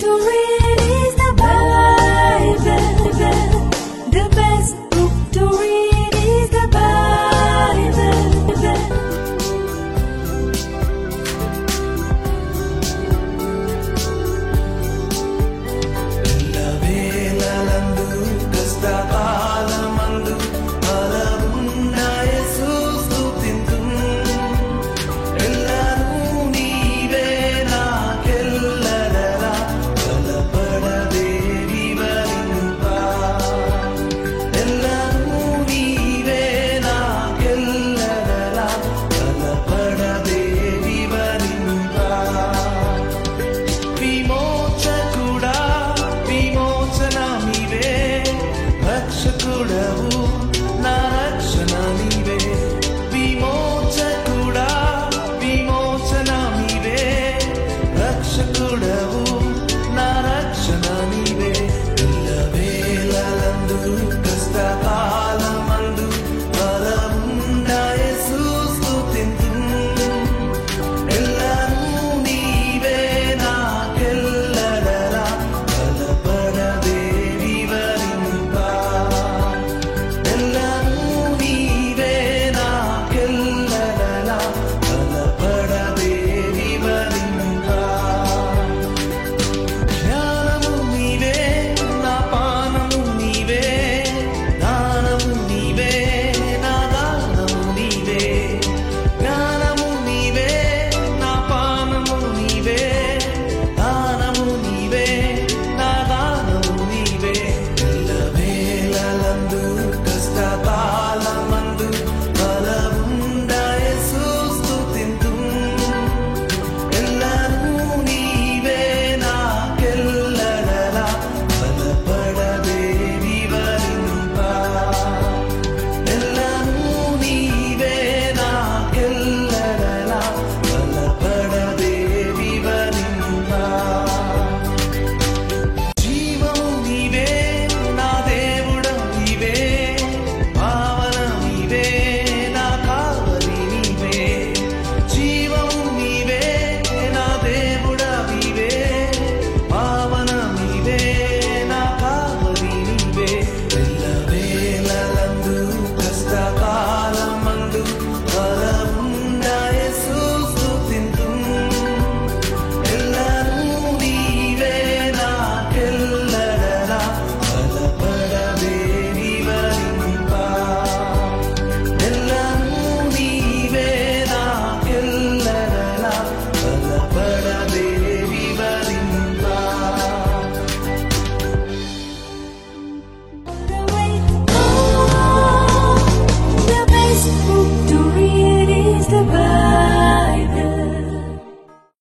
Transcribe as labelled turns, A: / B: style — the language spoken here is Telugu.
A: to read is the Bible. The best book to read is the Bible.
B: వేళలందు కష్టకాలమందు బలమున్న యేసు స్తుతింతు ఎల్లనూ నీవే నాకెల్లరలా బలపడదే వివరింపా ఎల్లనూ నీవే నాకెల్లరలా బలపడదే వివరింపా విమోచకుడా విమోచనమివే రక్షకుడవు నా రక్షణ నీవే విమోచకుడా విమోచనమివే రక్షకుడవు